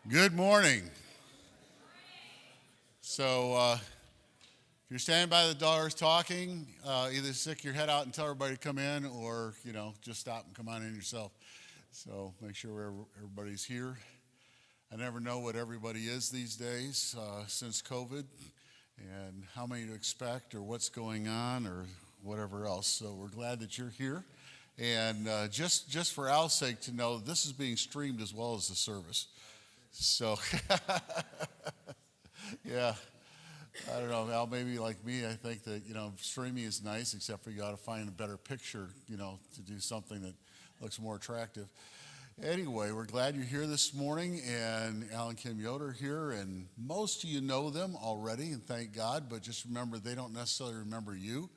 Good morning. So, if you're standing by the doors talking, either stick your head out and tell everybody to come in, or just stop and come on in yourself. So make sure everybody's here. I never know what everybody is these days since COVID, and how many to expect, or what's going on, or whatever else. So we're glad that you're here, and just for Al's sake to know, this is being streamed as well as the service. So, yeah, I don't know, Al, maybe like me, I think that, streaming is nice, except for you got to find a better picture, to do something that looks more attractive. Anyway, we're glad you're here this morning, and Al and Kim Yoder here, and most of you know them already, and thank God, but just remember, they don't necessarily remember you.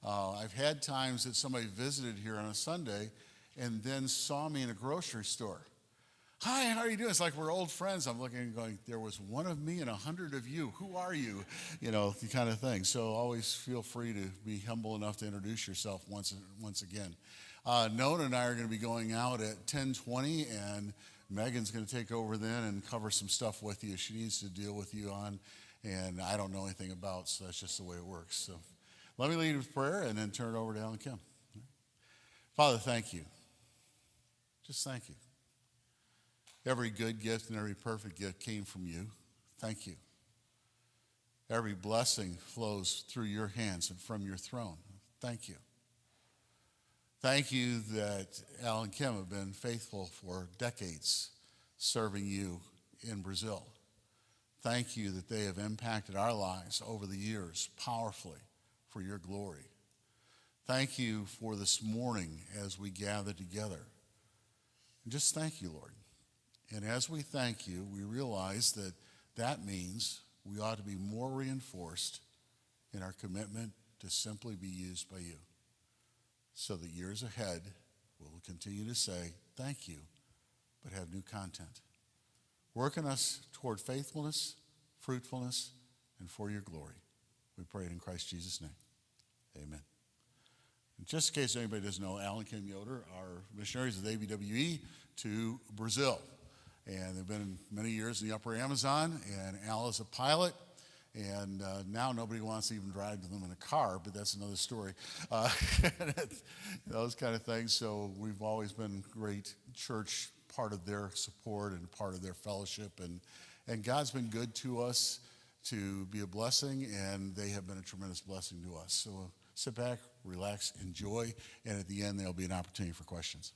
I've had times that somebody visited here on a Sunday and then saw me in a grocery store. Hi, how are you doing? It's like we're old friends. I'm looking and going, there was one of me and 100 of you. Who are you? The kind of thing. So always feel free to be humble enough to introduce yourself once again. Nona and I are going to be going out at 10:20, and Megan's going to take over then and cover some stuff with you she needs to deal with you on, and I don't know anything about, so that's just the way it works. So let me lead with prayer and then turn it over to Al and Kim. Father, thank you. Just thank you. Every good gift and every perfect gift came from you. Thank you. Every blessing flows through your hands and from your throne. Thank you. Thank you that Al and Kim have been faithful for decades serving you in Brazil. Thank you that they have impacted our lives over the years powerfully for your glory. Thank you for this morning as we gather together. And just thank you, Lord. And as we thank you, we realize that means we ought to be more reinforced in our commitment to simply be used by you, so that years ahead we'll continue to say thank you, but have new content. Work in us toward faithfulness, fruitfulness, and for your glory. We pray it in Christ Jesus' name. Amen. And just in case anybody doesn't know, Al and Kim Yoder are missionaries of the ABWE to Brazil. And they've been many years in the upper Amazon, and Al is a pilot, and now nobody wants to even drive them in a car, but that's another story. Those kind of things. So we've always been great church, part of their support and part of their fellowship, and God's been good to us to be a blessing, and they have been a tremendous blessing to us. So sit back, relax, enjoy, and at the end there'll be an opportunity for questions.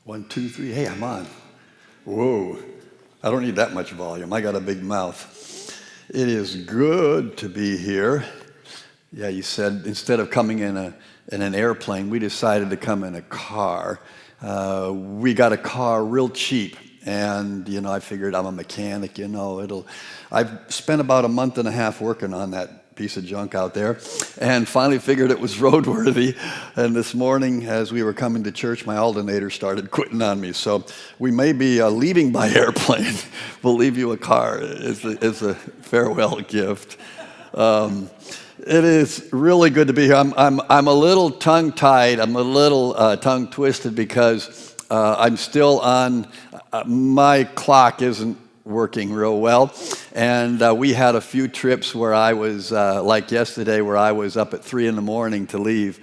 1, 2, 3. Hey, I'm on. Whoa. I don't need that much volume. I got a big mouth. It is good to be here. Yeah, you said instead of coming in an airplane, we decided to come in a car. We got a car real cheap. And, I figured I'm a mechanic, I've spent about a month and a half working on that piece of junk out there, and finally figured it was roadworthy. And this morning, as we were coming to church, my alternator started quitting on me. So we may be leaving by airplane. We'll leave you a car. It's a farewell gift. It is really good to be here. I'm a little tongue-tied. I'm a little tongue-twisted because I'm still on. My clock isn't working real well, and we had a few trips where I was like yesterday, where I was up at 3 a.m. to leave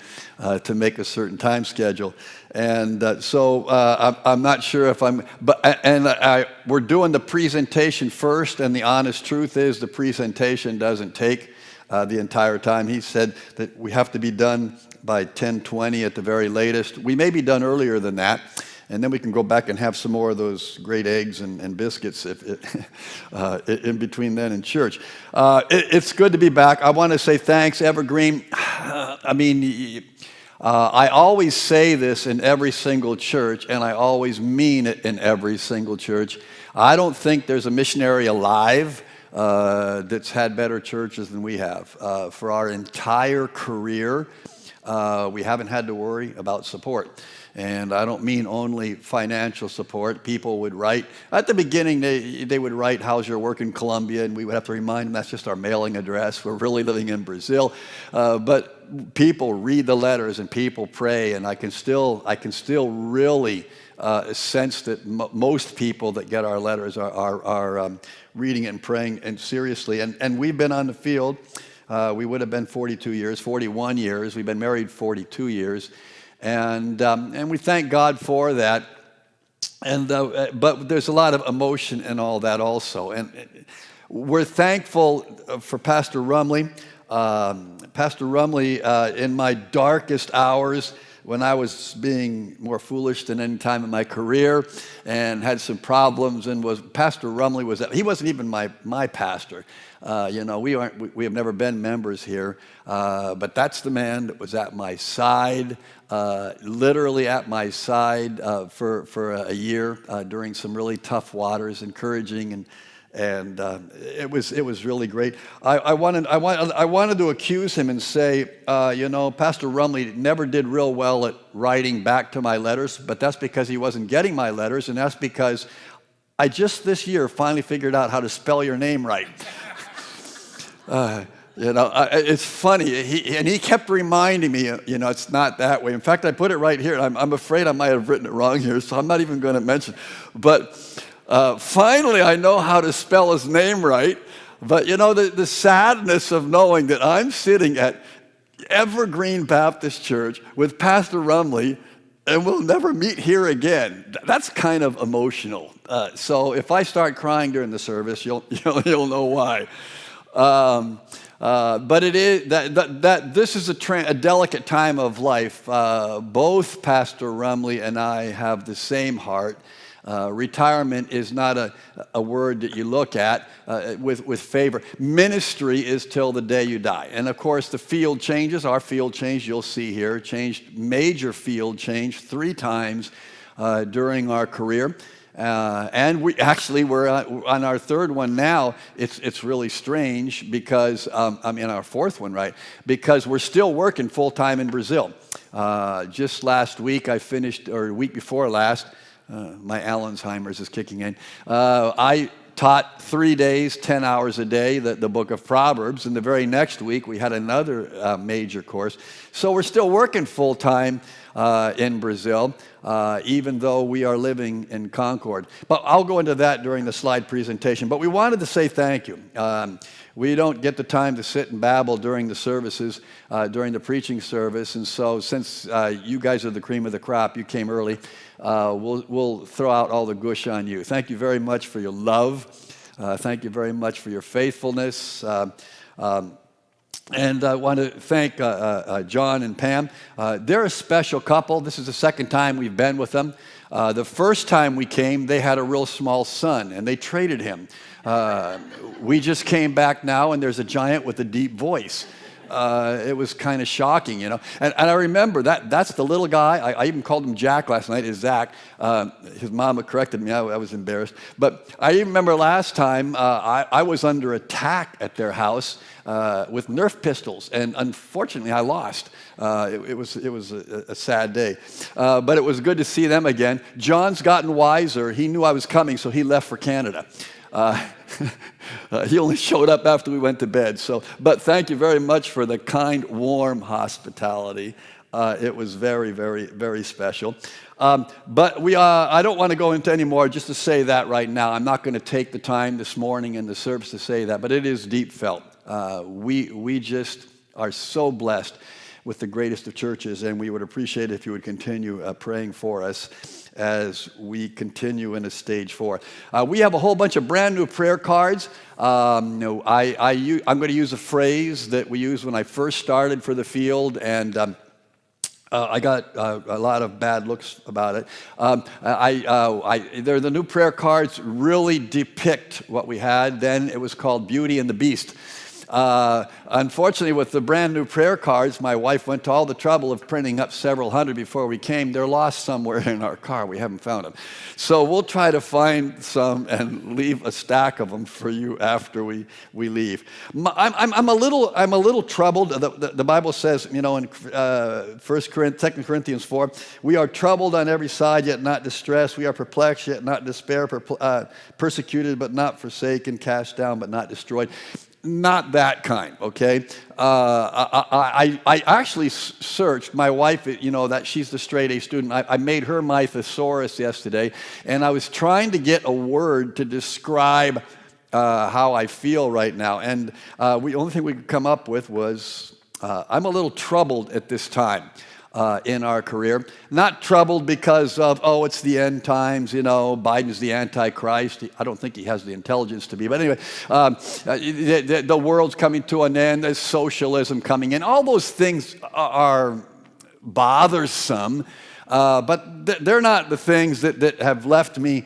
to make a certain time schedule, and so I'm not sure if I'm. We're doing the presentation first, and the honest truth is the presentation doesn't take the entire time. He said that we have to be done by 10:20 at the very latest. We may be done earlier than that. And then we can go back and have some more of those great eggs and biscuits in between then and church. It's good to be back. I want to say thanks, Evergreen. I always say this in every single church, and I always mean it in every single church. I don't think there's a missionary alive that's had better churches than we have. For our entire career, we haven't had to worry about support. And I don't mean only financial support. People would write, at the beginning they would write, how's your work in Colombia? And we would have to remind them that's just our mailing address. We're really living in Brazil. But people read the letters and people pray, and I can still really sense that most people that get our letters are reading it and praying and seriously. And we've been on the field. We would have been 41 years. We've been married 42 years. And we thank God for that. But there's a lot of emotion in all that also. And we're thankful for Pastor Rumley. Pastor Rumley, in my darkest hours, when I was being more foolish than any time in my career and had some problems, and Pastor Rumley he wasn't even my pastor. We have never been members here, but that's the man that was at my side, literally at my side for a year during some really tough waters, encouraging and it was really great. I wanted to accuse him and say, Pastor Rumley never did real well at writing back to my letters, but that's because he wasn't getting my letters, and that's because I just this year finally figured out how to spell your name right. It's funny. He kept reminding me, it's not that way. In fact, I put it right here. I'm afraid I might have written it wrong here, so I'm not even going to mention. But finally, I know how to spell his name right. But, the sadness of knowing that I'm sitting at Evergreen Baptist Church with Pastor Rumley, and we'll never meet here again. That's kind of emotional. So if I start crying during the service, you'll know why. But it is that this is a delicate time of life. Both Pastor Rumley and I have the same heart. Retirement is not a word that you look at with favor. Ministry is till the day you die. And of course, the field changes. Our field changed, you'll see here, major field change 3 times during our career. And we're on our 3rd one now. It's really strange because I'm in our 4th one, right? Because we're still working full time in Brazil. Just last week I finished, or a week before last, my Alzheimer's is kicking in. I taught 3 days, 10 hours a day, the book of Proverbs. And the very next week we had another major course. So we're still working full time in Brazil, even though we are living in Concord. But I'll go into that during the slide presentation. But we wanted to say thank you. We don't get the time to sit and babble during the services, during the preaching service. And so since you guys are the cream of the crop, you came early, we'll throw out all the gush on you. Thank you very much for your love. Thank you very much for your faithfulness. And I want to thank John and Pam. They're a special couple. This is the 2nd time we've been with them. The first time we came, they had a real small son, and they traded him. We just came back now, and there's a giant with a deep voice. It was kind of shocking, And I remember that's the little guy. I even called him Jack last night. It's Zach. His mama corrected me. I was embarrassed. But I even remember last time I was under attack at their house with Nerf pistols, and unfortunately I lost. It was a sad day. But it was good to see them again. John's gotten wiser. He knew I was coming, so he left for Canada. He only showed up after we went to bed. But thank you very much for the kind, warm hospitality. It was very, very, very special. But I don't want to go into any more, just to say that right now. I'm not going to take the time this morning in the service to say that, but it is deep felt. We just are so blessed with the greatest of churches, and we would appreciate it if you would continue praying for us as we continue into stage 4. We have a whole bunch of brand new prayer cards. I'm going to use a phrase that we used when I first started for the field, and I got a lot of bad looks about it. The new prayer cards really depict what we had. Then it was called Beauty and the Beast. Unfortunately, with the brand new prayer cards, my wife went to all the trouble of printing up several hundred before we came. They're lost somewhere in our car. We haven't found them. So we'll try to find some and leave a stack of them for you after we leave. I'm a little troubled. The Bible says, in 2 Corinthians 4, we are troubled on every side, yet not distressed. We are perplexed, yet not despair. Persecuted, but not forsaken. Cast down, but not destroyed. not that kind, okay? I actually searched, my wife, that she's the straight A student, I made her my thesaurus yesterday, and I was trying to get a word to describe how I feel right now, and the only thing we could come up with was, I'm a little troubled at this time. In our career. Not troubled because of, it's the end times, Biden's the Antichrist. I don't think he has the intelligence to be. But anyway, the world's coming to an end. There's socialism coming in. All those things are bothersome, but they're not the things that have left me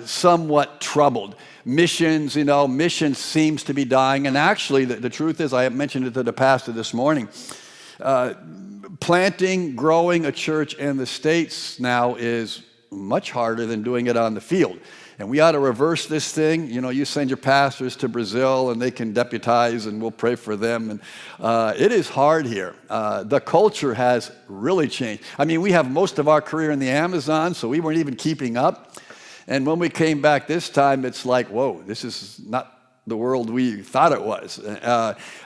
somewhat troubled. Missions, missions seems to be dying. And actually, the truth is, I mentioned it to the pastor this morning, planting, growing a church in the States now is much harder than doing it on the field. And we ought to reverse this thing. You send your pastors to Brazil and they can deputize and we'll pray for them. And it is hard here. The culture has really changed. I mean, we have most of our career in the Amazon, so we weren't even keeping up. And when we came back this time, it's like, whoa, this is not the world we thought it was.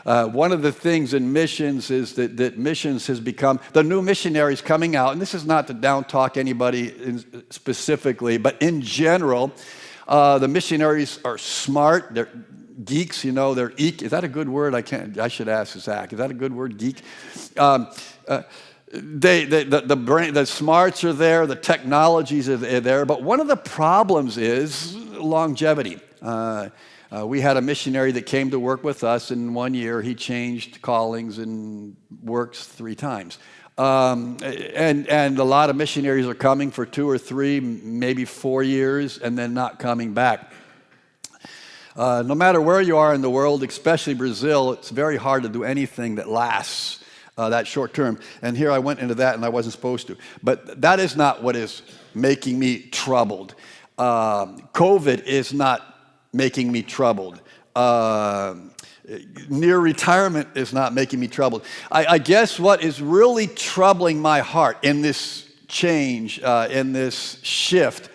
One of the things in missions is that missions has become, the new missionaries coming out, and this is not to down talk anybody specifically, but in general, the missionaries are smart, they're geeks, they're is that a good word? I should ask Zach, is that a good word, geek? The smarts are there, the technologies are there, but one of the problems is longevity. We had a missionary that came to work with us, and 1 year he changed callings and works 3 times. And a lot of missionaries are coming for 2 or 3, maybe 4 years, and then not coming back. No matter where you are in the world, especially Brazil, it's very hard to do anything that lasts that short term. And here I went into that, and I wasn't supposed to. But that is not what is making me troubled. COVID is not making me troubled. Near retirement is not making me troubled. I guess what is really troubling my heart in this change, in this shift,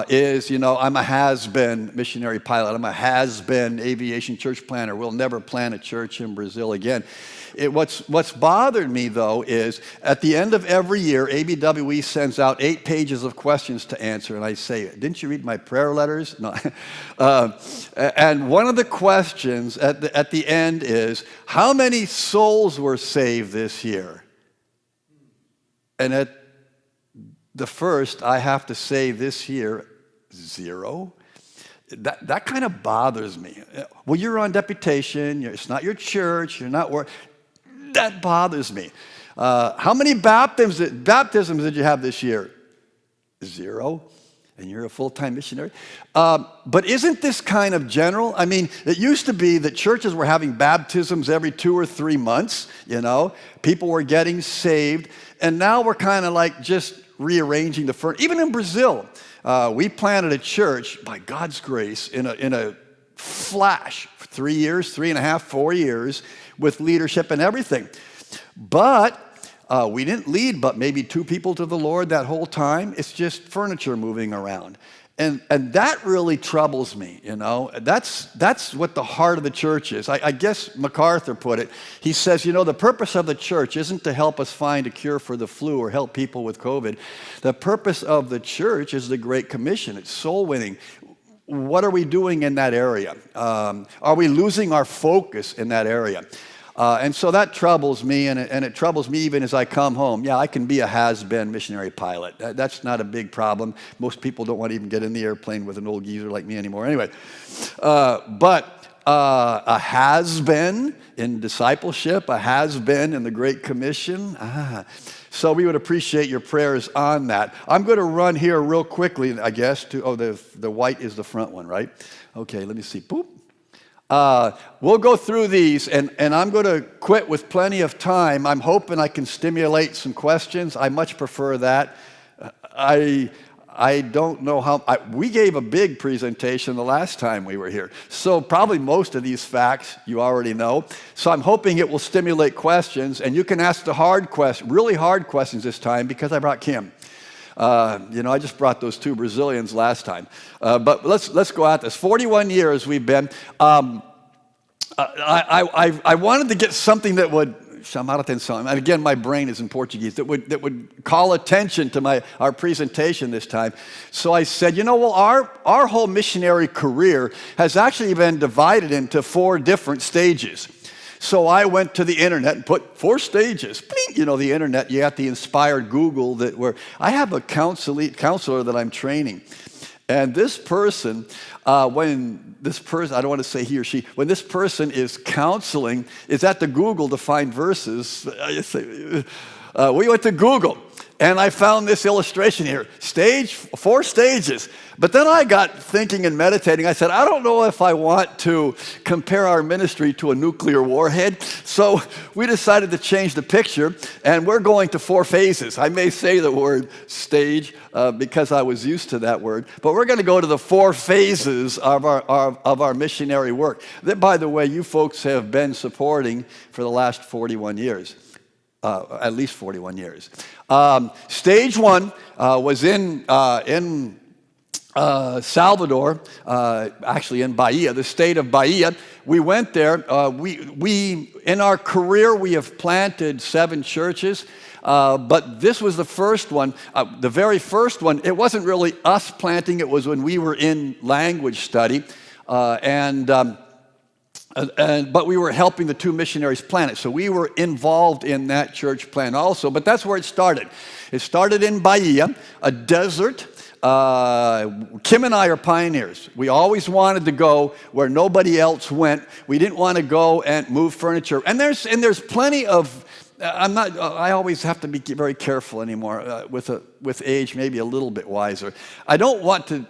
is, I'm a has-been missionary pilot. I'm a has-been aviation church planner. We'll never plant a church in Brazil again. What's bothered me, though, is at the end of every year, ABWE sends out 8 pages of questions to answer. And I say, didn't you read my prayer letters? No. And one of the questions at the end is, how many souls were saved this year? And at the first, I have to say this year, 0. That kind of bothers me. Well, you're on deputation. It's not your church. You're not working. That bothers me. How many baptisms did you have this year? 0. And you're a full-time missionary. But isn't this kind of general? I mean, it used to be that churches were having baptisms every 2 or 3 months, People were getting saved. And now we're kind of like just rearranging the furniture. Even in Brazil, we planted a church, by God's grace, in a flash, 3 years, 3.5, 4 years, with leadership and everything. But we didn't lead but maybe 2 people to the Lord that whole time. It's just furniture moving around. And that really troubles me, That's what the heart of the church is. I guess MacArthur put it. He says, the purpose of the church isn't to help us find a cure for the flu or help people with COVID. The purpose of the church is the Great Commission. It's soul winning. What are we doing in that area? Are we losing our focus in that area? And so that troubles me, and it troubles me even as I come home. Yeah, I can be a has-been missionary pilot. That's not a big problem. Most people don't want to even get in the airplane with an old geezer like me anymore. Anyway, but a has-been in discipleship, a has-been in the Great Commission. So we would appreciate your prayers on that. I'm going to run here real quickly, I guess, the white is the front one, right? Okay, let me see. Boop. We'll go through these, and I'm going to quit with plenty of time. I'm hoping I can stimulate some questions. I much prefer that. I don't know how, we gave a big presentation the last time we were here. So probably most of these facts you already know. So I'm hoping it will stimulate questions, and you can ask the hard questions, really hard questions this time, because I brought Kim. I just brought those 2 Brazilians last time. But let's go at this. 41 years we've been. I wanted to get something that would, chamar atenção, and again, my brain is in Portuguese, that would call attention to our presentation this time. So I said, well, our whole missionary career has actually been divided into 4 different stages. So I went to the internet and put 4 stages. Bling! The internet, you got the inspired Google I have a counselor that I'm training. And this person, I don't want to say he or she, when this person is counseling, is at the Google to find verses. We went to Google, and I found this illustration here. 4 stages. But then I got thinking and meditating. I said, I don't know if I want to compare our ministry to a nuclear warhead. So we decided to change the picture, and we're going to 4 phases. I may say the word stage because I was used to that word, but we're going to go to the 4 phases of our missionary work that, by the way, you folks have been supporting for the last 41 years. At least 41 years. Stage 1 was in Salvador, actually in Bahia, the state of Bahia. We went there. We in our career, we have planted 7 churches, but this was the first one. The very first one, it wasn't really us planting. It was when we were in language study, but we were helping the 2 missionaries plant it. So we were involved in that church plant also. But that's where it started. It started in Bahia, a desert. Kim and I are pioneers. We always wanted to go where nobody else went. We didn't want to go and move furniture. And there's plenty of. I always have to be very careful anymore with age, maybe a little bit wiser. I don't want to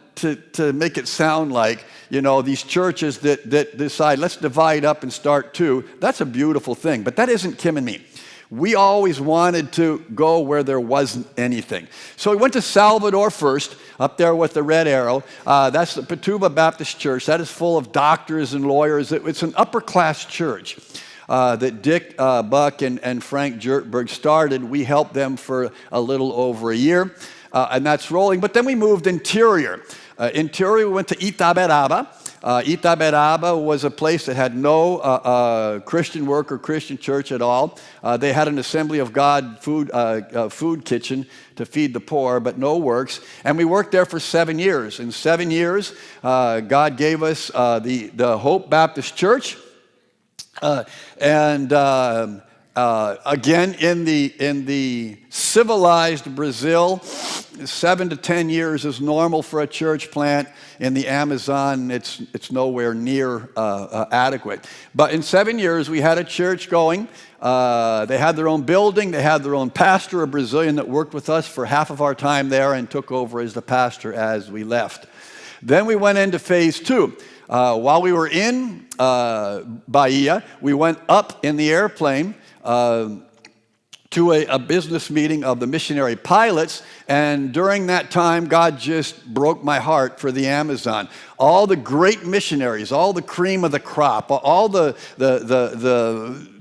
make it sound like, these churches that decide, let's divide up and start 2. That's a beautiful thing, but that isn't Kim and me. We always wanted to go where there wasn't anything. So we went to Salvador first, up there with the red arrow. That's the Patuba Baptist Church. That is full of doctors and lawyers. It's an upper-class church. That Dick Buck and Frank Jertberg started. We helped them for a little over a year, and that's rolling. But then we moved interior. We went to Itaberaba. Itaberaba was a place that had no Christian work or Christian church at all. They had an Assembly of God food kitchen to feed the poor, but no works. And we worked there for 7 years. In 7 years, God gave us the Hope Baptist Church. Again, in the civilized Brazil, 7 to 10 years is normal for a church plant. In the Amazon, it's nowhere near adequate. But in 7 years, we had a church going. They had their own building. They had their own pastor, a Brazilian that worked with us for half of our time there and took over as the pastor as we left. Then we went into phase 2. While we were in Bahia, we went up in the airplane to a business meeting of the missionary pilots, and during that time, God just broke my heart for the Amazon. All the great missionaries, all the cream of the crop, all the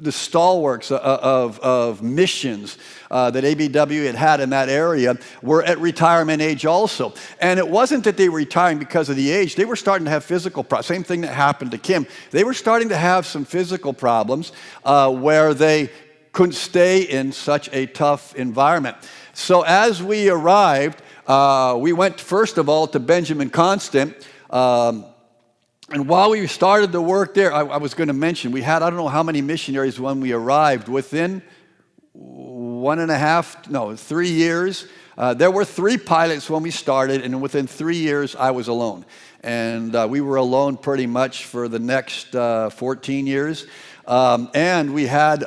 stalwarts of missions that ABW had in that area were at retirement age also. And it wasn't that they were retiring because of the age. They were starting to have physical problems. Same thing that happened to Kim. They were starting to have some physical problems where they couldn't stay in such a tough environment. So as we arrived, we went first of all to Benjamin Constant. And while we started the work there, I was going to mention, we had, I don't know how many missionaries when we arrived. Within 3 years, there were 3 pilots when we started, and within 3 years, I was alone. And we were alone pretty much for the next 14 years. And we had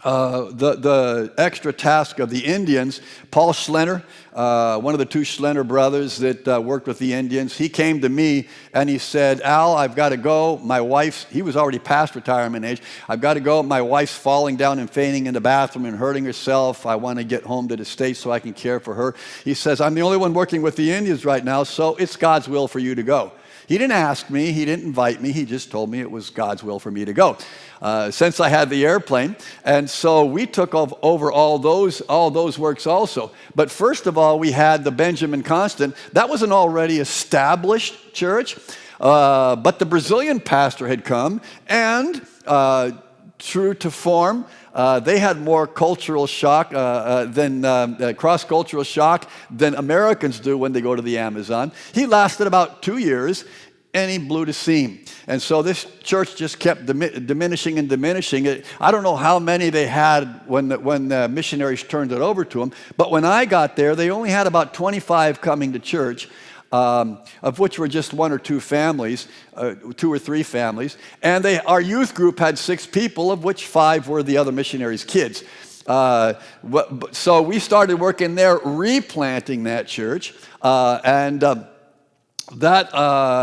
the extra task of the Indians. Paul Schlenner, one of the 2 Schlenner brothers that worked with the Indians, he came to me and he said, Al, I've got to go. My wife's, he was already past retirement age. I've got to go. My wife's falling down and fainting in the bathroom and hurting herself. I want to get home to the States so I can care for her. He says, I'm the only one working with the Indians right now, so it's God's will for you to go. He didn't ask me, he didn't invite me, he just told me it was God's will for me to go. Since I had the airplane, and so we took over all those works also. But first of all, we had the Benjamin Constant. That was an already established church. But the Brazilian pastor had come, and true to form, they had more cultural shock cross-cultural shock than Americans do when they go to the Amazon. He lasted about 2 years, and he blew the seam. And so this church just kept diminishing and diminishing. I don't know how many they had when the missionaries turned it over to them, but when I got there, they only had about 25 coming to church, of which were just 1 or 2 families, 2 or 3 families. And our youth group had 6 people, of which 5 were the other missionaries' kids. So we started working there, replanting that church,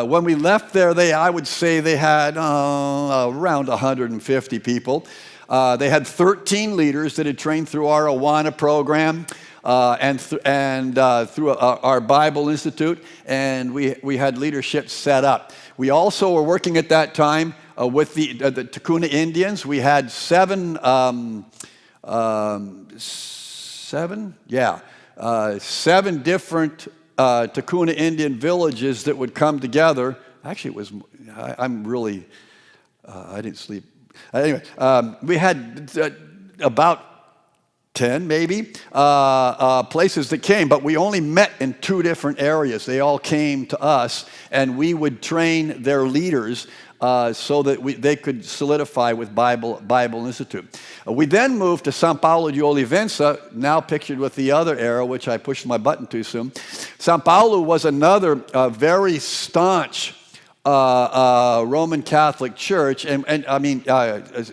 when we left there, I would say they had around 150 people. They had 13 leaders that had trained through our Awana program and through our Bible Institute, and we had leadership set up. We also were working at that time with the Takuna Indians. We had 7 different Takuna Indian villages that would come together. Actually, I didn't sleep. Anyway, we had about 10 maybe places that came, but we only met in 2 different areas. They all came to us, and we would train their leaders so that they could solidify with Bible Institute. We then moved to São Paulo de Olivença, now pictured with the other arrow, which I pushed my button too soon. São Paulo was another very staunch Roman Catholic church,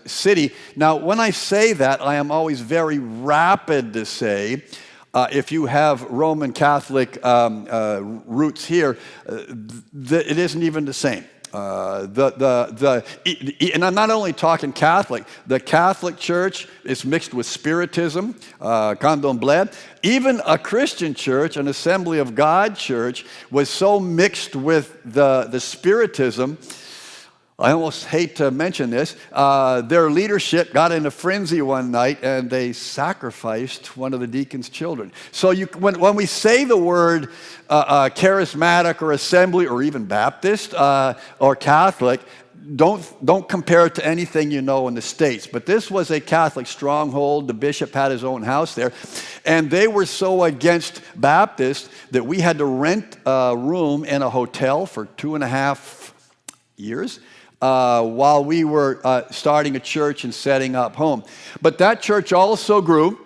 city. Now, when I say that, I am always very rapid to say, if you have Roman Catholic roots here, it isn't even the same. And I'm not only talking Catholic. The Catholic Church is mixed with Spiritism, Candomblé. Even a Christian church, an Assembly of God church, was so mixed with the Spiritism. I almost hate to mention this. Their leadership got in a frenzy one night, and they sacrificed one of the deacon's children. So when we say the word charismatic or assembly or even Baptist or Catholic, don't compare it to anything you know in the States. But this was a Catholic stronghold. The bishop had his own house there. And they were so against Baptist that we had to rent a room in a hotel for 2.5 years. While we were starting a church and setting up home. But that church also grew.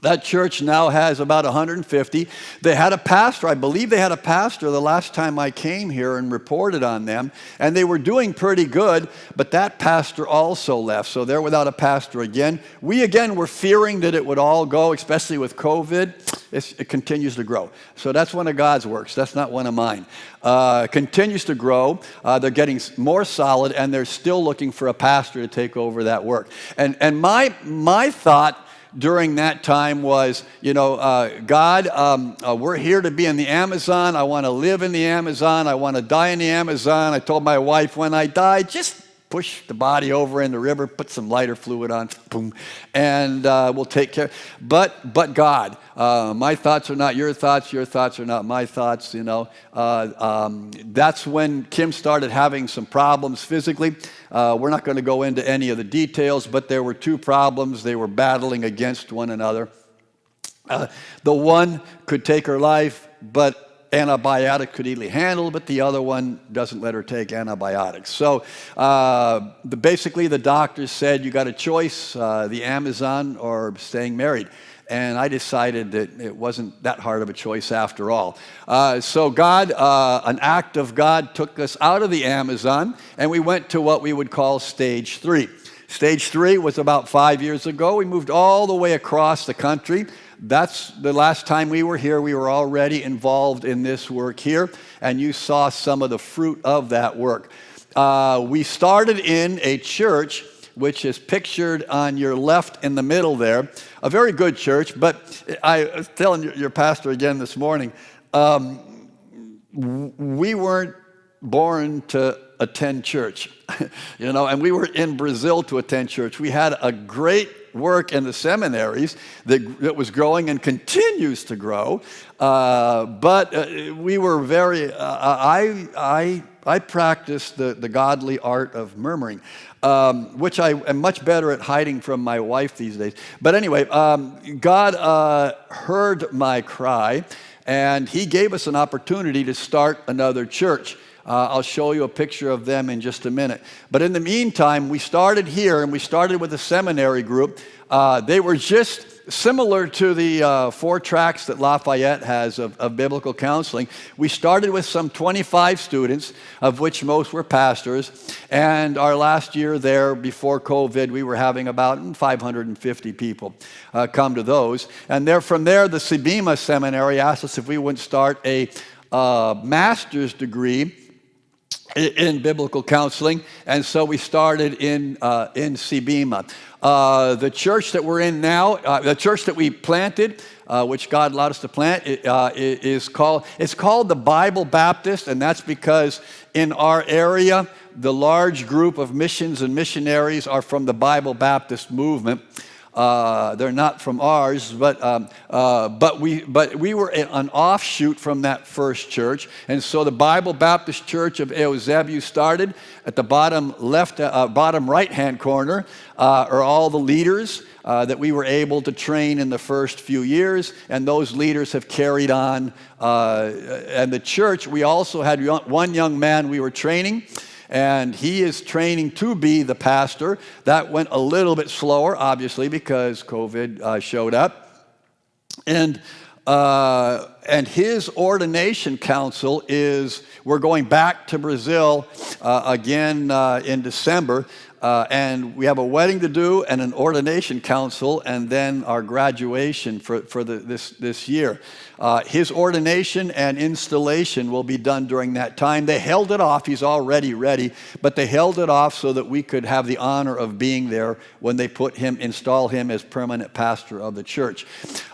That church now has about 150. They had a pastor. I believe they had a pastor the last time I came here and reported on them. And they were doing pretty good, but that pastor also left. So they're without a pastor again. We again were fearing that it would all go, especially with COVID. It continues to grow. So that's one of God's works. That's not one of mine. Continues to grow. They're getting more solid, and they're still looking for a pastor to take over that work. And my thought during that time was, God, we're here to be in the Amazon. I want to live in the Amazon. I want to die in the Amazon. I told my wife, when I die, just push the body over in the river, put some lighter fluid on, boom, and we'll take care. But God, my thoughts are not your thoughts are not my thoughts, That's when Kim started having some problems physically. We're not going to go into any of the details, but there were 2 problems. They were battling against one another. The one could take her life, but antibiotic could easily handle, but the other one doesn't let her take antibiotics. So basically the doctors said, you got a choice, the Amazon or staying married. And I decided that it wasn't that hard of a choice after all. So God, an act of God, took us out of the Amazon, and we went to what we would call stage 3. Stage 3 was about 5 years ago. We moved all the way across the country. That's the last time we were here. We were already involved in this work here, and you saw some of the fruit of that work. We started in a church which is pictured on your left in the middle there, a very good church, but I was telling your pastor again this morning, we weren't born to attend church, and we were in Brazil to attend church. We had a great work in the seminaries that was growing and continues to grow. But we were very, I practiced the godly art of murmuring, which I am much better at hiding from my wife these days. But anyway, God heard my cry, and he gave us an opportunity to start another church. I'll show you a picture of them in just a minute. But in the meantime, we started here, and we started with a seminary group. They were just similar to the 4 tracks that Lafayette has of biblical counseling. We started with some 25 students, of which most were pastors. And our last year there, before COVID, we were having about 550 people come to those. And from there, the Sebima Seminary asked us if we wouldn't start a master's degree in biblical counseling, and so we started in Sebima. The church that we're in now, the church that we planted, which God allowed us to plant, it's called the Bible Baptist, and that's because in our area, the large group of missions and missionaries are from the Bible Baptist movement. They're not from ours, but we were an offshoot from that first church, and so the Bible Baptist Church of Eusebio started. At the bottom right-hand corner are all the leaders that we were able to train in the first few years, and those leaders have carried on. And the church, we also had one young man we were training, and he is training to be the pastor. That went a little bit slower, obviously, because COVID showed up. And his ordination council is, we're going back to Brazil again in December. And we have a wedding to do and an ordination council, and then our graduation for this year. His ordination and installation will be done during that time. They held it off. He's already ready, but they held it off so that we could have the honor of being there when they install him as permanent pastor of the church.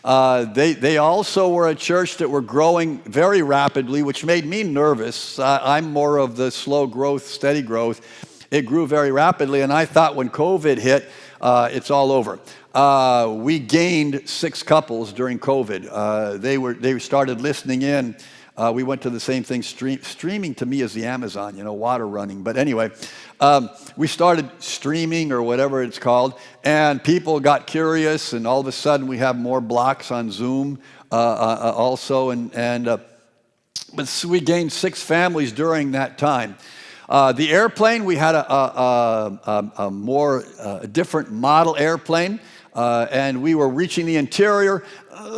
They also were a church that were growing very rapidly, which made me nervous. I'm more of the slow growth, steady growth. It grew very rapidly, and I thought when COVID hit, it's all over. We gained 6 couples during COVID. They started listening in. We went to the same thing, streaming to me is the Amazon, water running. But anyway, we started streaming or whatever it's called, and people got curious, and all of a sudden we have more blocks on Zoom also, but we gained 6 families during that time. The airplane, we had a more different model airplane, and we were reaching the interior,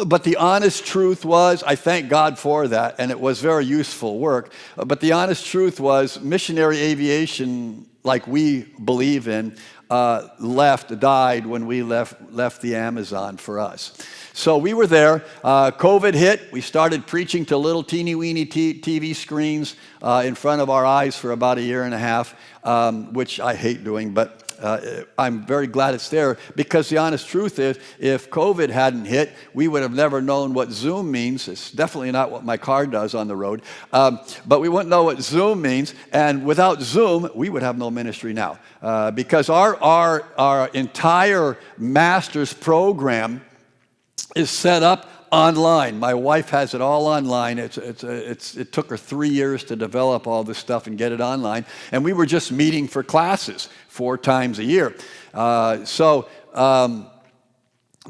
but the honest truth was, I thank God for that, and it was very useful work, but the honest truth was missionary aviation, like we believe in, died when we left the Amazon for us. So we were there. COVID hit. We started preaching to little teeny-weeny TV screens in front of our eyes for about a year and a half, which I hate doing, but I'm very glad it's there, because the honest truth is, if COVID hadn't hit, we would have never known what Zoom means. It's definitely not what my car does on the road, but we wouldn't know what Zoom means, and without Zoom, we would have no ministry now, because our entire master's program is set up online. My wife has it all online. It took her 3 years to develop all this stuff and get it online. And we were just meeting for classes 4 times a year.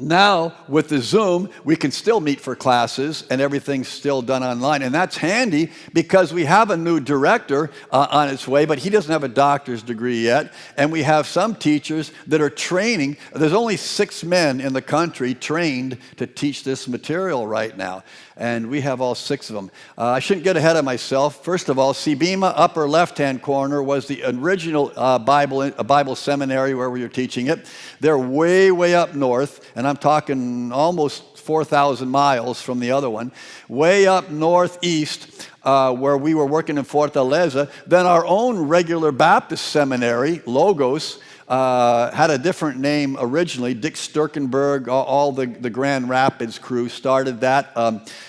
Now, with the Zoom, we can still meet for classes, and everything's still done online. And that's handy because we have a new director on its way, but he doesn't have a doctor's degree yet. And we have some teachers that are training. There's only 6 men in the country trained to teach this material right now. And we have all 6 of them. I shouldn't get ahead of myself. First of all, Sebima, upper left-hand corner, was the original Bible seminary where we were teaching it. They're way, way up north, and I'm talking almost 4,000 miles from the other one. Way up northeast, where we were working in Fortaleza. Then our own regular Baptist seminary, Logos, had a different name originally. Dick Sturkenberg, all the Grand Rapids crew started that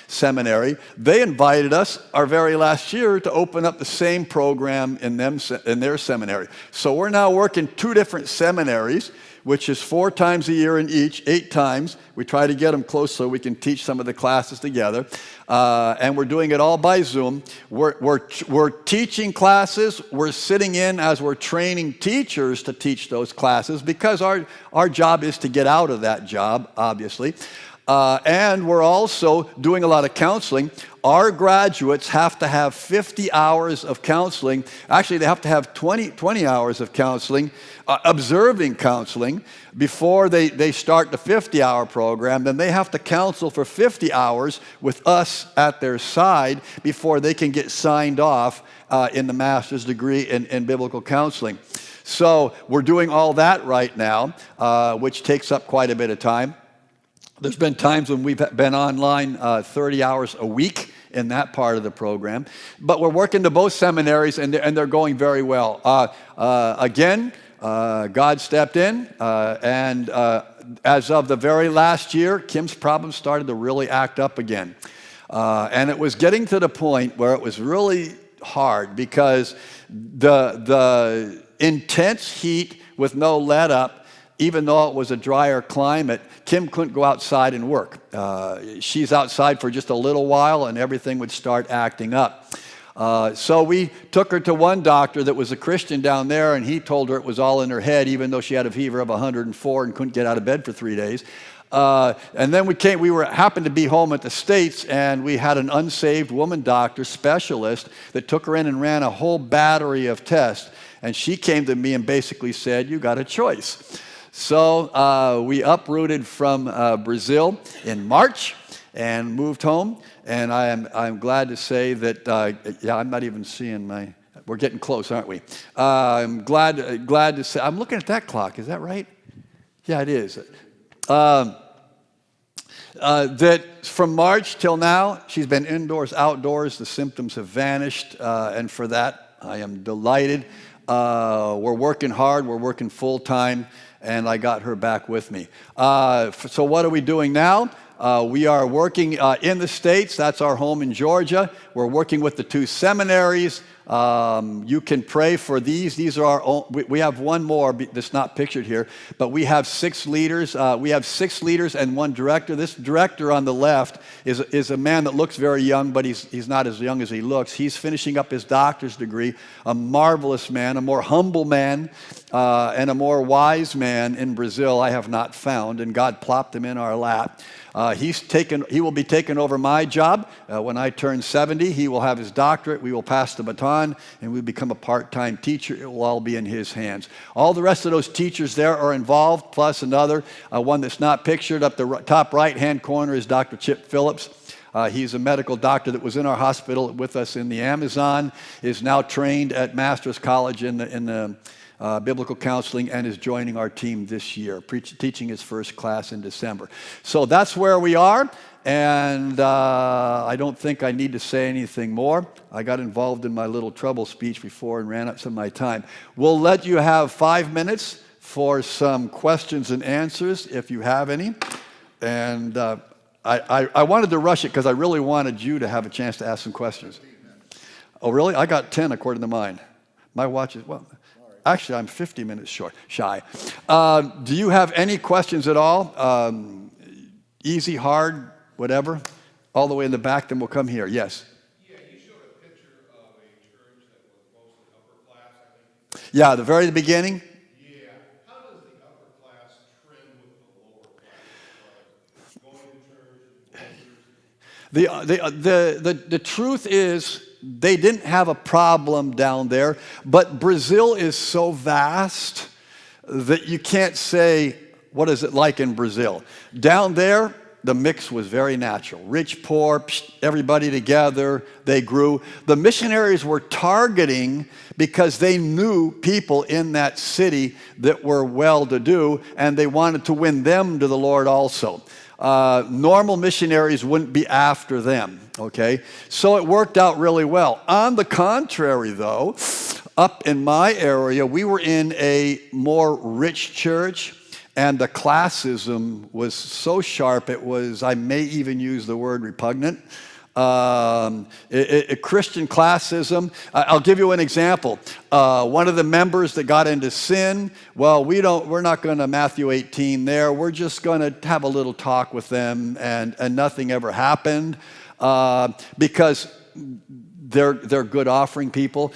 seminary. They invited us our very last year to open up the same program in their seminary. So we're now working 2 different seminaries. which is 4 times a year in each, 8 times. We try to get them close so we can teach some of the classes together. And we're doing it all by Zoom. We're teaching classes. We're sitting in as we're training teachers to teach those classes because our job is to get out of that job, obviously. And we're also doing a lot of counseling. Our graduates have to have 50 hours of counseling. Actually, they have to have 20 hours of counseling, observing counseling, before they start the 50-hour program. Then they have to counsel for 50 hours with us at their side before they can get signed off in the master's degree in biblical counseling. So we're doing all that right now, which takes up quite a bit of time. There's been times when we've been online 30 hours a week in that part of the program. But we're working to both seminaries, and they're going very well. Again, God stepped in, and as of the very last year, Kim's problems started to really act up again. And it was getting to the point where it was really hard because the intense heat with no let up, even though it was a drier climate, Kim couldn't go outside and work. She's outside for just a little while and everything would start acting up. So we took her to one doctor that was a Christian down there, and he told her it was all in her head, even though she had a fever of 104 and couldn't get out of bed for 3 days. And then happened to be home at the States, and we had an unsaved woman doctor, specialist, that took her in and ran a whole battery of tests. And she came to me and basically said, "You got a choice." So we uprooted from Brazil in March and moved home. And I'm glad to say that, I'm not even seeing we're getting close, aren't we? I'm glad to say, I'm looking at that clock, is that right? Yeah, it is. That from March till now, she's been indoors, outdoors, the symptoms have vanished, and for that, I am delighted. We're working hard, we're working full time, and I got her back with me. So what are we doing now? We are working in the States. That's our home in Georgia. We're working with the 2 seminaries. You can pray for these. These are our own. We have one more that's not pictured here, but we have 6 leaders. We have 6 leaders and 1 director. This director on the left is a man that looks very young, but he's not as young as he looks. He's finishing up his doctor's degree, a marvelous man, a more humble man, and a more wise man in Brazil I have not found, and God plopped him in our lap. He will be taking over my job. When I turn 70, he will have his doctorate. We will pass the baton, and we become a part-time teacher. It will all be in his hands. All the rest of those teachers there are involved, plus another. One that's not pictured up the top right-hand corner is Dr. Chip Phillips. He's a medical doctor that was in our hospital with us in the Amazon, is now trained at Master's College in the biblical counseling, and is joining our team this year, teaching his first class in December. So that's where we are, and I don't think I need to say anything more. I got involved in my little trouble speech before and ran up some of my time. We'll let you have 5 minutes for some questions and answers if you have any. And I wanted to rush it because I really wanted you to have a chance to ask some questions. Oh, really? I got 10 according to mine. My watch is, well... Actually, I'm 50 minutes shy. Do you have any questions at all? Easy, hard, whatever? All the way in the back, then we'll come here. Yes? Yeah, you showed a picture of a church that was mostly upper class, I think. Yeah, the very beginning? Yeah. How does the upper class trend with the lower class? Going to church? The truth is, they didn't have a problem down there, but Brazil is so vast that you can't say, what is it like in Brazil? Down there, the mix was very natural. Rich, poor, everybody together, they grew. The missionaries were targeting because they knew people in that city that were well-to-do, and they wanted to win them to the Lord also. Normal missionaries wouldn't be after them, okay? So it worked out really well. On the contrary, though, up in my area, we were in a more rich church, and the classism was so sharp, it was, I may even use the word repugnant. Christian classism. I'll give you an example. One of the members that got into sin, well, we're not going to Matthew 18 there. We're just going to have a little talk with them, and nothing ever happened because they're good offering people.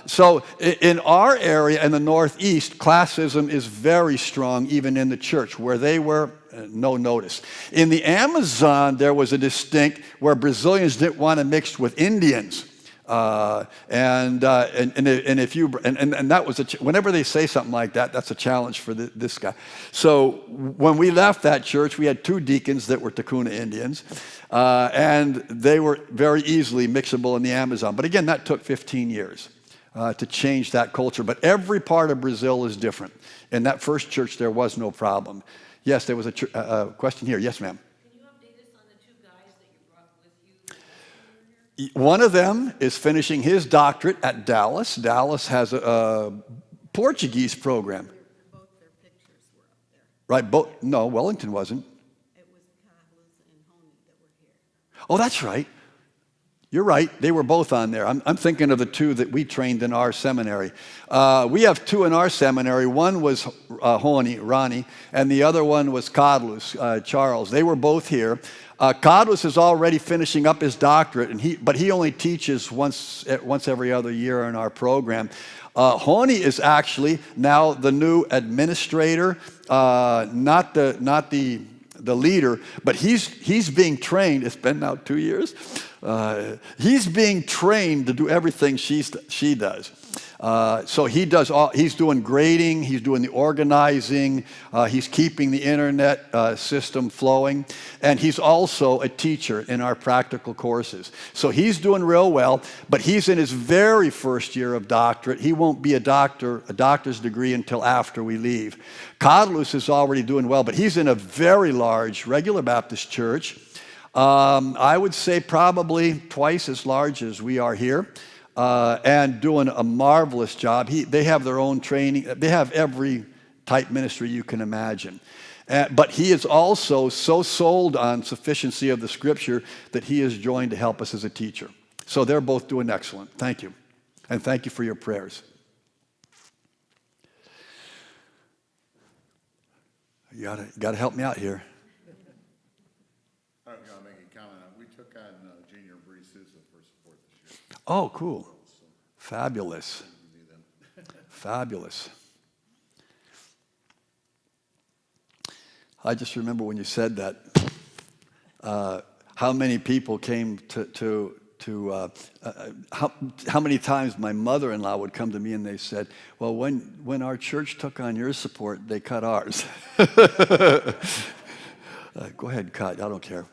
So in our area in the Northeast, classism is very strong, even in the church. Where they were, no notice. In the Amazon, there was a distinct where Brazilians didn't want to mix with Indians. And that was whenever they say something like that, that's a challenge for this guy. So when we left that church, we had 2 deacons that were Takuna Indians, and they were very easily mixable in the Amazon. But again, that took 15 years to change that culture. But every part of Brazil is different. In that first church, there was no problem. Yes, there was a question here. Yes, ma'am. Can you update us on the 2 guys that you brought with you? One of them is finishing his doctorate at Dallas. Dallas has a Portuguese program. Both their pictures were up there. Right, no, Wellington wasn't. It was Carlos and Honey that were here. Oh, that's right. You're right. They were both on there. I'm thinking of the 2 that we trained in our seminary. We have 2 in our seminary. One was Ronnie, and the other one was Carlos, Charles. They were both here. Carlos is already finishing up his doctorate, but he only teaches once every other year in our program. Honey is actually now the new administrator, not the leader, but he's being trained. It's been now 2 years. He's being trained to do everything she does. So he's doing grading, he's doing the organizing, he's keeping the internet system flowing, and he's also a teacher in our practical courses. So he's doing real well, but he's in his very first year of doctorate. He won't be a doctor's degree until after we leave. Carlos is already doing well, but he's in a very large regular Baptist church. I would say probably twice as large as we are here. And doing a marvelous job. They have their own training. They have every type ministry you can imagine. But he is also so sold on sufficiency of the Scripture that he is joined to help us as a teacher. So they're both doing excellent. Thank you. And thank you for your prayers. You gotta help me out here. I don't know, make a comment. We took on Junior Bree Sousa for support this year. Oh, cool. Fabulous. Fabulous. I just remember when you said that, how many people came how many times my mother-in-law would come to me and they said, well, when our church took on your support, they cut ours. Go ahead, cut. I don't care.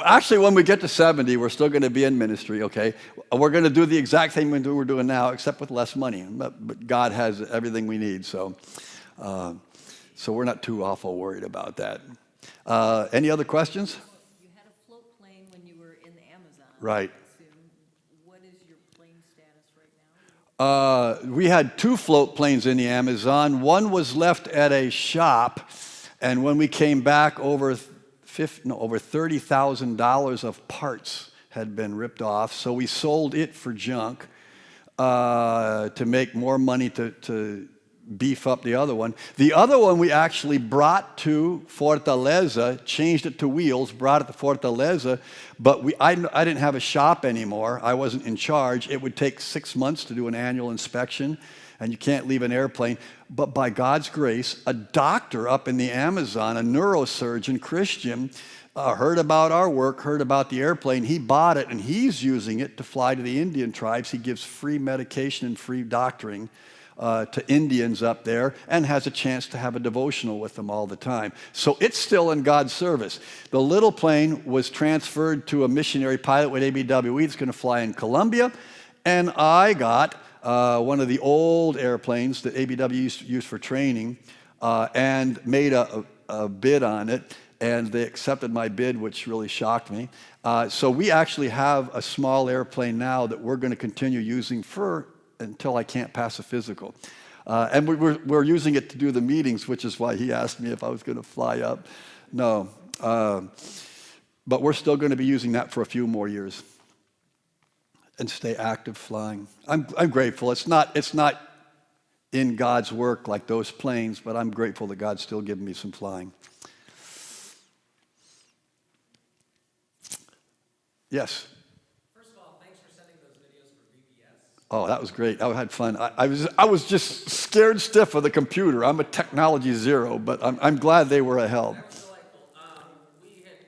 Actually, when we get to 70, we're still going to be in ministry, okay? We're going to do the exact same thing we're doing now, except with less money. But God has everything we need, so we're not too awful worried about that. Any other questions? You had a float plane when you were in the Amazon. Right. What is your plane status right now? We had 2 float planes in the Amazon. One was left at a shop, and when we came back, over $30,000 of parts had been ripped off. So we sold it for junk to make more money to beef up the other one. The other one we actually brought to Fortaleza, changed it to wheels, brought it to Fortaleza, but I didn't have a shop anymore. I wasn't in charge. It would take 6 months to do an annual inspection, and you can't leave an airplane. But by God's grace, a doctor up in the Amazon, a neurosurgeon, Christian, heard about our work, heard about the airplane. He bought it, and he's using it to fly to the Indian tribes. He gives free medication and free doctoring to Indians up there, and has a chance to have a devotional with them all the time. So it's still in God's service. The little plane was transferred to a missionary pilot with ABWE that's going to fly in Colombia, and I got one of the old airplanes that ABW used for training, and made a bid on it, and they accepted my bid, which really shocked me. So we actually have a small airplane now that we're going to continue using until I can't pass a physical. And we're using it to do the meetings, which is why he asked me if I was going to fly up. No. But we're still going to be using that for a few more years and stay active flying. I'm grateful. It's not in God's work like those planes, but I'm grateful that God's still giving me some flying. Yes? First of all, thanks for sending those videos for VBS. Oh, that was great. I had fun. I was just scared stiff of the computer. I'm a technology zero, but I'm glad they were a help. That was delightful. We had,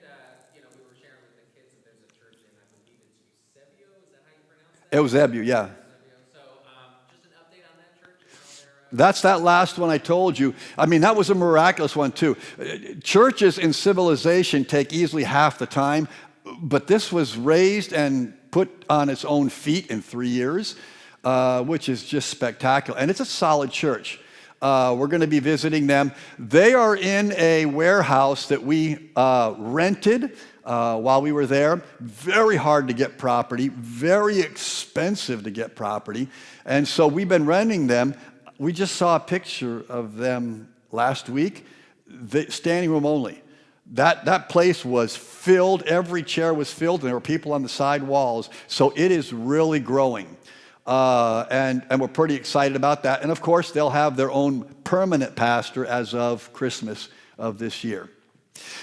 we were sharing with the kids that there's a church in, I believe it's Eusebio, is that how you pronounce that? Eusebio, yeah. Eusebio. So, just an update on that church and how they're, That's that last one I told you. I mean, that was a miraculous one, too. Churches in civilization take easily half the time, but this was raised and put on its own feet in 3 years, which is just spectacular. And it's a solid church. We're going to be visiting them. They are in a warehouse that we rented while we were there. Very hard to get property, very expensive to get property. And so we've been renting them. We just saw a picture of them last week, standing room only. That place was filled, every chair was filled, and there were people on the side walls. So it is really growing. And we're pretty excited about that. And of course, they'll have their own permanent pastor as of Christmas of this year.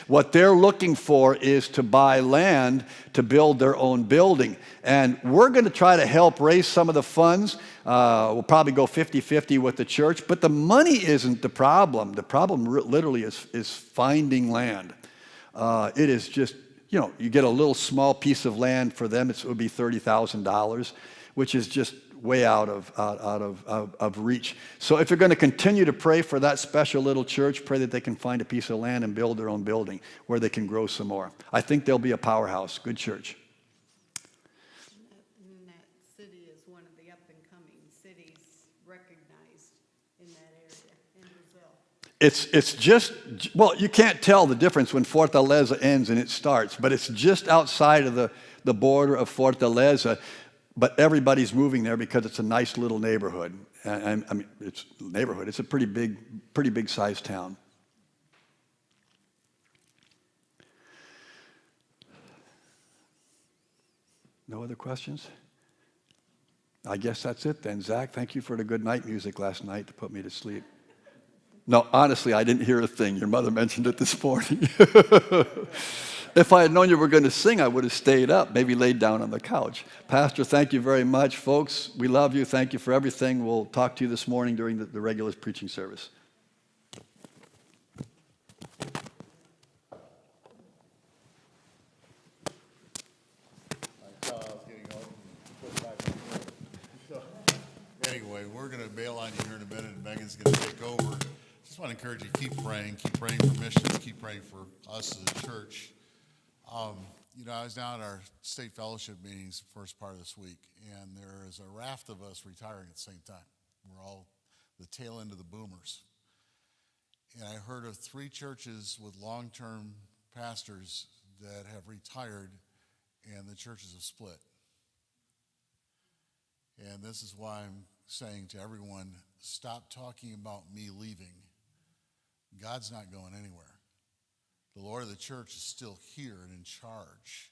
What they're looking for is to buy land to build their own building. And we're going to try to help raise some of the funds. We'll probably go 50-50 with the church, but the money isn't the problem. The problem literally is finding land. It is just, you get a little small piece of land for them, it would be $30,000, which is just way out of reach. So if you're going to continue to pray for that special little church, pray that they can find a piece of land and build their own building where they can grow some more. I think they'll be a powerhouse, good church. And that city is one of the up-and-coming cities recognized in that area in Brazil. It's just, well, you can't tell the difference when Fortaleza ends and it starts, but it's just outside of the border of Fortaleza. But everybody's moving there because it's a nice little neighborhood. And I mean, it's a neighborhood. It's a pretty big sized town. No other questions? I guess that's it then. Zach, thank you for the good night music last night to put me to sleep. No, honestly, I didn't hear a thing. Your mother mentioned it this morning. If I had known you were going to sing, I would have stayed up, maybe laid down on the couch. Pastor, thank you very much. Folks, we love you. Thank you for everything. We'll talk to you this morning during the regular preaching service. Anyway, we're going to bail on you here in a minute, and Megan's going to take over. Just want to encourage you, keep praying for missions, keep praying for us as a church. I was down at our state fellowship meetings the first part of this week, and there is a raft of us retiring at the same time. We're all the tail end of the boomers. And I heard of 3 churches with long-term pastors that have retired, and the churches have split. And this is why I'm saying to everyone, stop talking about me leaving. God's not going anywhere. The Lord of the church is still here and in charge.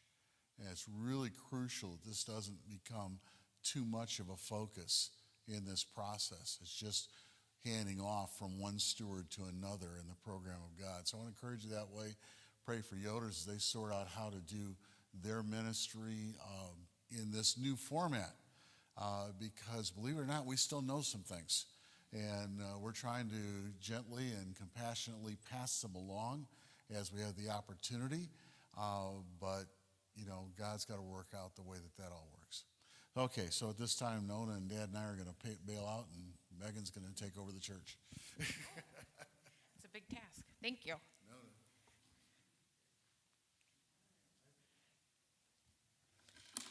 And it's really crucial that this doesn't become too much of a focus in this process. It's just handing off from one steward to another in the program of God. So I want to encourage you that way. Pray for Yoder as they sort out how to do their ministry in this new format. Because believe it or not, we still know some things. And we're trying to gently and compassionately pass them along as we have the opportunity. But, God's got to work out the way that all works. Okay, so at this time, Nona and Dad and I are going to bail out, and Megan's going to take over the church. It's a big task. Thank you.